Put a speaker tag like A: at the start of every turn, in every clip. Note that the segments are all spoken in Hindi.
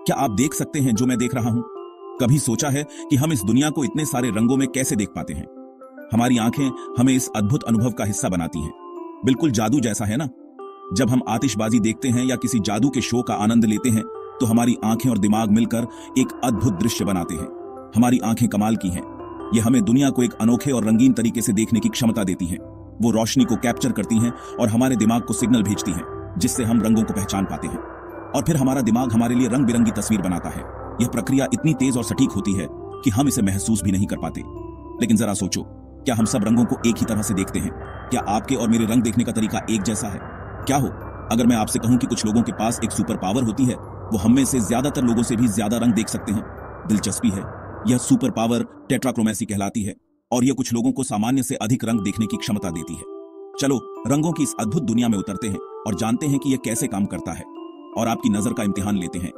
A: क्या आप देख सकते हैं जो मैं देख रहा हूं? कभी सोचा है कि हम इस दुनिया को इतने सारे रंगों में कैसे देख पाते हैं? हमारी आंखें हमें इस अद्भुत अनुभव का हिस्सा बनाती हैं। बिल्कुल जादू जैसा है ना? जब हम आतिशबाजी देखते हैं या किसी जादू के शो का आनंद लेते हैं तो हमारी आंखें और दिमाग मिलकर एक अद्भुत दृश्य बनाते हैं। हमारी आंखें कमाल की हैं। ये हमें दुनिया को एक अनोखे और रंगीन तरीके से देखने की क्षमता देती हैं। वो रोशनी को कैप्चर करती हैं और हमारे दिमाग को सिग्नल भेजती हैं, जिससे हम रंगों को पहचान पाते हैं और फिर हमारा दिमाग हमारे लिए रंग बिरंगी तस्वीर बनाता है। यह प्रक्रिया इतनी तेज और सटीक होती है कि हम इसे महसूस भी नहीं कर पाते। लेकिन जरा सोचो, क्या हम सब रंगों को एक ही तरह से देखते हैं? क्या आपके और मेरे रंग देखने का तरीका एक जैसा है? क्या हो अगर मैं आपसे कहूं कि कुछ लोगों के पास एक सुपर पावर होती है, वो हम में से ज्यादातर लोगों से भी ज्यादा रंग देख सकते हैं। दिलचस्पी है, यह सुपर पावर टेट्राक्रोमेसी कहलाती है और यह कुछ लोगों को सामान्य से अधिक रंग देखने की क्षमता देती है। चलो रंगों की इस अद्भुत दुनिया में उतरते हैं और जानते हैं कि यह कैसे काम करता है और आपकी नजर का इम्तिहान लेते हैं।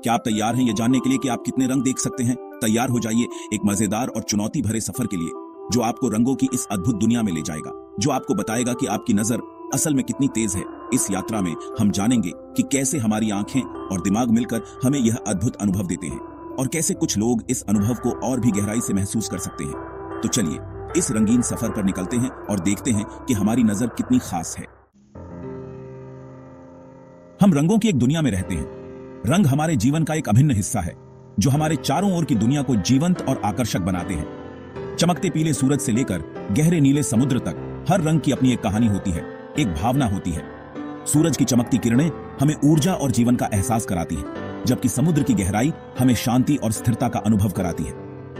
A: क्या आप तैयार हैं यह जानने के लिए कि आप कितने रंग देख सकते हैं? तैयार हो जाइए एक मजेदार और चुनौती भरे सफर के लिए, जो आपको रंगों की इस अद्भुत दुनिया में ले जाएगा, जो आपको बताएगा कि आपकी नजर असल में कितनी तेज है। इस यात्रा में हम जानेंगे कि कैसे हमारी आंखें और दिमाग मिलकर हमें यह अद्भुत अनुभव देते हैं और कैसे कुछ लोग इस अनुभव को और भी गहराई से महसूस कर सकते हैं। तो चलिए इस रंगीन सफर पर निकलते हैं और देखते हैं कि हमारी नजर कितनी खास है। हम रंगों की एक दुनिया में रहते हैं। रंग हमारे जीवन का एक अभिन्न हिस्सा है, जो हमारे चारों ओर की दुनिया को जीवंत और आकर्षक बनाते हैं। चमकते पीले सूरज से लेकर गहरे नीले समुद्र तक हर रंग की अपनी एक कहानी होती है, एक भावना होती है। सूरज की चमकती किरणें हमें ऊर्जा और जीवन का एहसास कराती है, जबकि समुद्र की गहराई हमें शांति और स्थिरता का अनुभव कराती है।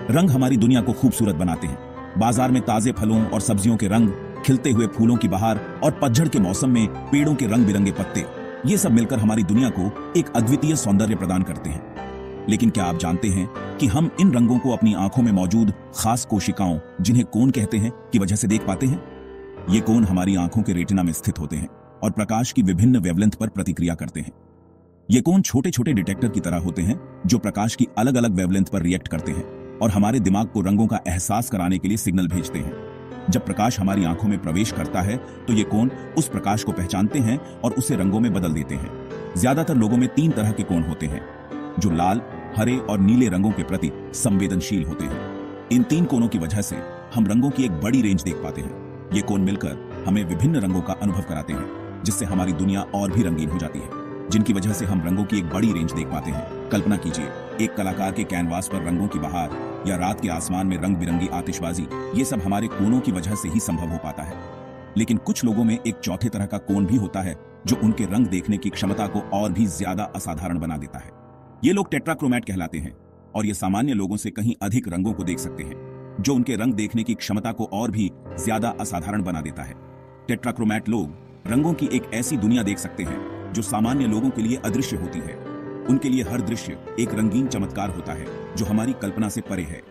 A: रंग हमारी दुनिया को खूबसूरत बनाते हैं। बाजार में ताजे फलों और सब्जियों के रंग, खिलते हुए फूलों की बहार और पतझड़ के मौसम में पेड़ों के रंग बिरंगे पत्ते, ये सब मिलकर हमारी दुनिया को एक अद्वितीय सौंदर्य प्रदान करते हैं। लेकिन क्या आप जानते हैं कि हम इन रंगों को अपनी आंखों में मौजूद खास कोशिकाओं, जिन्हें कोन कहते हैं, की वजह से देख पाते हैं? ये कोन हमारी आंखों के रेटिना में स्थित होते हैं और प्रकाश की विभिन्न वेवलेंथ पर प्रतिक्रिया करते हैं। ये कोन छोटे छोटे डिटेक्टर की तरह होते हैं, जो प्रकाश की अलग अलग वेवलेंथ पर रिएक्ट करते हैं और हमारे दिमाग को रंगों का एहसास कराने के लिए सिग्नल भेजते हैं। जब प्रकाश हमारी आंखों में प्रवेश करता है तो ये कोन उस प्रकाश को पहचानते हैं और उसे रंगों में बदल देते हैं। ज्यादातर लोगों में 3 तरह के कोन होते हैं, जो लाल, हरे और नीले रंगों के प्रति संवेदनशील होते हैं। इन 3 कोनों की वजह से हम रंगों की एक बड़ी रेंज देख पाते हैं। ये कोन मिलकर हमें विभिन्न रंगों का अनुभव कराते हैं, जिससे हमारी दुनिया और भी रंगीन हो जाती है, जिनकी वजह से हम रंगों की एक बड़ी रेंज देख पाते हैं। कल्पना कीजिए, एक कलाकार के कैनवास पर रंगों की बहार या रात के आसमान में रंग बिरंगी आतिशबाजी, ये सब हमारे कोनों की वजह से ही संभव हो पाता है। लेकिन कुछ लोगों में एक चौथे तरह का कोन भी होता है, जो उनके रंग देखने की क्षमता को और भी ज्यादा असाधारण बना देता है। ये लोग टेट्राक्रोमैट कहलाते हैं और ये सामान्य लोगों से कहीं अधिक रंगों को देख सकते हैं, जो उनके रंग देखने की क्षमता को और भी ज्यादा असाधारण बना देता है। टेट्राक्रोमैट लोग रंगों की एक ऐसी दुनिया देख सकते हैं जो सामान्य लोगों के लिए अदृश्य होती है। उनके लिए हर दृश्य एक रंगीन चमत्कार होता है, जो हमारी कल्पना से परे है।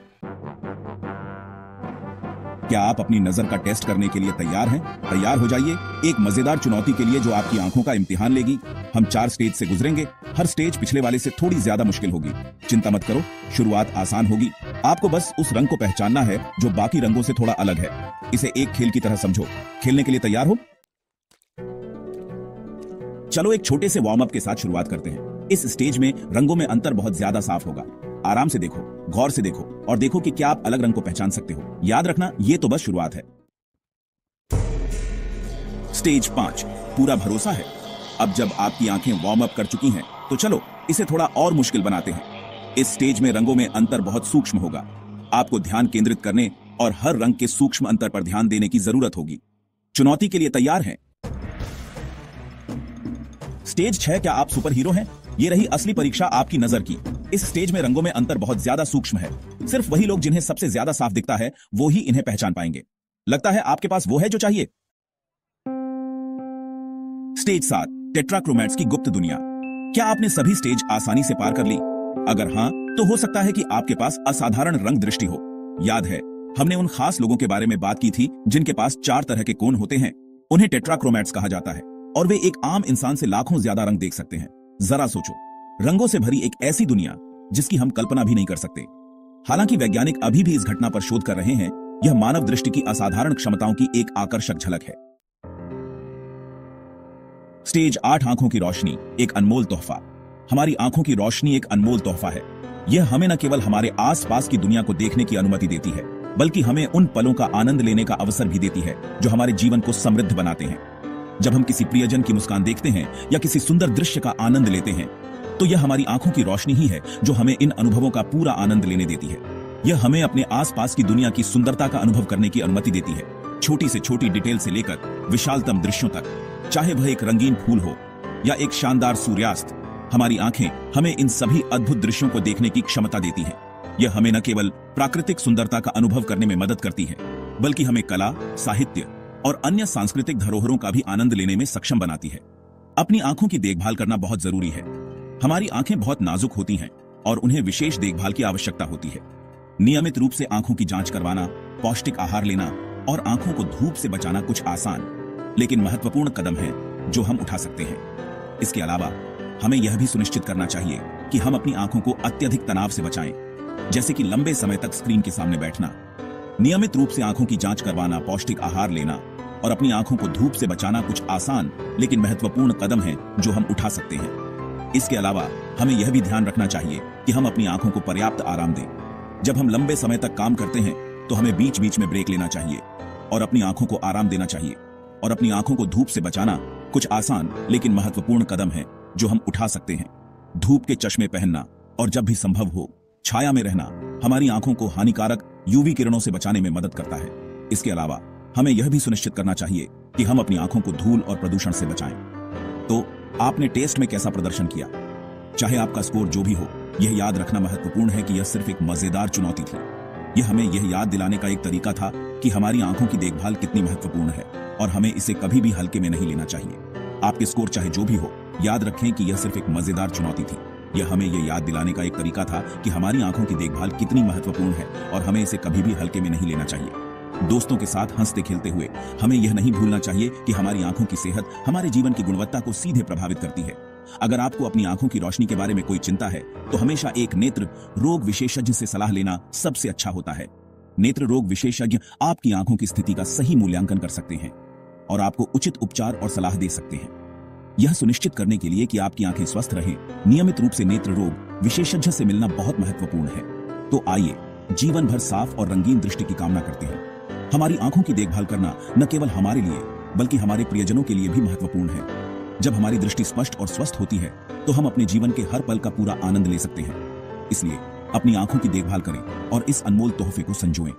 A: क्या आप अपनी नजर का टेस्ट करने के लिए तैयार हैं? तैयार हो जाइए एक मजेदार चुनौती के लिए, जो आपकी आंखों का इम्तिहान लेगी। हम 4 स्टेज से गुजरेंगे। हर स्टेज पिछले वाले से थोड़ी ज्यादा मुश्किल होगी। चिंता मत करो, शुरुआत आसान होगी। आपको बस उस रंग को पहचानना है जो बाकी रंगों से थोड़ा अलग है। इसे एक खेल की तरह समझो। खेलने के लिए तैयार हो? चलो एक छोटे से वार्म अप के साथ शुरुआत करते हैं। इस स्टेज में रंगों में अंतर बहुत ज्यादा साफ होगा। आराम से देखो, गौर से देखो और देखो कि क्या आप अलग रंग को पहचान सकते हो। याद रखना, ये तो बस शुरुआत है। स्टेज 5, पूरा भरोसा है। अब जब आपकी आंखें वार्म अप कर चुकी हैं, तो चलो इसे थोड़ा और मुश्किल बनाते हैं। इस स्टेज में रंगों में अंतर बहुत सूक्ष्म होगा। आपको ध्यान केंद्रित करने और हर रंग के सूक्ष्म अंतर पर ध्यान देने की जरूरत होगी। चुनौती के लिए तैयार हैं? स्टेज 6, क्या आप सुपर हीरो हैं? ये रही असली परीक्षा आपकी नजर की। इस स्टेज में रंगों में अंतर बहुत ज्यादा सूक्ष्म है। सिर्फ वही लोग जिन्हें सबसे ज्यादा साफ दिखता है, वो ही इन्हें पहचान पाएंगे। लगता है आपके पास वो है जो चाहिए। स्टेज 7, टेट्राक्रोमैट्स की गुप्त दुनिया। क्या आपने सभी स्टेज आसानी से पार कर ली? अगर हां, तो हो सकता है कि आपके पास असाधारण रंग दृष्टि हो। याद है, हमने उन खास लोगों के बारे में बात की थी जिनके पास 4 तरह के कोन होते हैं। उन्हें टेट्राक्रोमैट्स कहा जाता है और वे एक आम इंसान से लाखों ज्यादा रंग देख सकते हैं। जरा सोचो, रंगों से भरी एक ऐसी दुनिया जिसकी हम कल्पना भी नहीं कर सकते। हालांकि वैज्ञानिक अभी भी इस घटना पर शोध कर रहे हैं। यह मानव दृष्टि की असाधारण क्षमताओं की एक आकर्षक झलक है। स्टेज 8, आंखों की रोशनी, एक अनमोल तोहफा। हमारी आंखों की रोशनी एक अनमोल तोहफा है। यह हमें न केवल हमारे आसपास की दुनिया को देखने की अनुमति देती है, बल्कि हमें उन पलों का आनंद लेने का अवसर भी देती है जो हमारे जीवन को समृद्ध बनाते हैं। जब हम किसी प्रियजन की मुस्कान देखते हैं या किसी सुंदर दृश्य का आनंद लेते हैं, तो यह हमारी आंखों की रोशनी ही है जो हमें इन अनुभवों का पूरा आनंद लेने देती है। यह हमें अपने आसपास की दुनिया की सुंदरता का अनुभव करने की अनुमति देती है, छोटी से छोटी डिटेल से लेकर विशालतम दृश्यों तक। चाहे वह एक रंगीन फूल हो या एक शानदार सूर्यास्त, हमारी आंखें हमें इन सभी अद्भुत दृश्यों को देखने की क्षमता देती हैं। यह हमें न केवल प्राकृतिक सुंदरता का अनुभव करने में मदद करती है, बल्कि हमें कला, साहित्य और अन्य सांस्कृतिक धरोहरों का भी आनंद लेने में सक्षम बनाती है। अपनी आंखों की देखभाल करना बहुत जरूरी है। हमारी आंखें बहुत नाजुक होती हैं और उन्हें विशेष देखभाल की आवश्यकता होती है। नियमित रूप से आंखों की जांच करवाना, पौष्टिक आहार लेना और आंखों को धूप से बचाना कुछ आसान लेकिन महत्वपूर्ण कदम हैं जो हम उठा सकते हैं। इसके अलावा हमें यह भी सुनिश्चित करना चाहिए कि हम अपनी आंखों को अत्यधिक तनाव से बचाएं, जैसे कि लंबे समय तक स्क्रीन के सामने बैठना। नियमित रूप से आंखों की जांच करवाना, पौष्टिक आहार लेना और अपनी आंखों को धूप से बचाना कुछ आसान लेकिन महत्वपूर्ण कदम हैं जो हम उठा सकते हैं। इसके अलावा हमें यह भी ध्यान रखना चाहिए कि हम अपनी आंखों को पर्याप्त आराम दें। जब हम लंबे समय तक काम करते हैं तो हमें बीच बीच में ब्रेक लेना चाहिए और अपनी आंखों को आराम देना चाहिए। और अपनी आंखों को धूप से बचाना कुछ आसान लेकिन महत्वपूर्ण कदम है जो हम उठा सकते हैं। धूप के चश्मे पहनना और जब भी संभव हो छाया में रहना हमारी आंखों को हानिकारक यूवी किरणों से बचाने में मदद करता है। इसके अलावा हमें यह भी सुनिश्चित करना चाहिए कि हम अपनी आंखों को धूल और प्रदूषण से बचाएं। तो आपने टेस्ट में कैसा प्रदर्शन किया? चाहे आपका स्कोर जो भी हो, यह याद रखना महत्वपूर्ण है कि यह सिर्फ एक मजेदार चुनौती थी। यह हमें यह याद दिलाने का एक तरीका था कि हमारी आंखों की देखभाल कितनी महत्वपूर्ण है और हमें इसे कभी भी हल्के में नहीं लेना चाहिए। आपके स्कोर चाहे जो भी हो, याद रखें कि यह सिर्फ एक मजेदार चुनौती थी। यह हमें यह याद दिलाने का एक तरीका था कि हमारी आंखों की देखभाल कितनी महत्वपूर्ण है और हमें इसे कभी भी हल्के में नहीं लेना चाहिए। दोस्तों के साथ हंसते खेलते हुए हमें यह नहीं भूलना चाहिए कि हमारी आंखों की सेहत हमारे जीवन की गुणवत्ता को सीधे प्रभावित करती है। अगर आपको अपनी आंखों की रोशनी के बारे में कोई चिंता है, तो हमेशा एक नेत्र रोग विशेषज्ञ से सलाह लेना सबसे अच्छा होता है। नेत्र रोग विशेषज्ञ आपकी आंखों की स्थिति का सही मूल्यांकन कर सकते हैं और आपको उचित उपचार और सलाह दे सकते हैं। यह सुनिश्चित करने के लिए कि आपकी आंखें स्वस्थ रहें, नियमित रूप से नेत्र रोग विशेषज्ञ से मिलना बहुत महत्वपूर्ण है। तो आइए जीवन भर साफ और रंगीन दृष्टि की कामना करते हैं। हमारी आंखों की देखभाल करना न केवल हमारे लिए बल्कि हमारे प्रियजनों के लिए भी महत्वपूर्ण है। जब हमारी दृष्टि स्पष्ट और स्वस्थ होती है तो हम अपने जीवन के हर पल का पूरा आनंद ले सकते हैं। इसलिए अपनी आंखों की देखभाल करें और इस अनमोल तोहफे को संजोएं।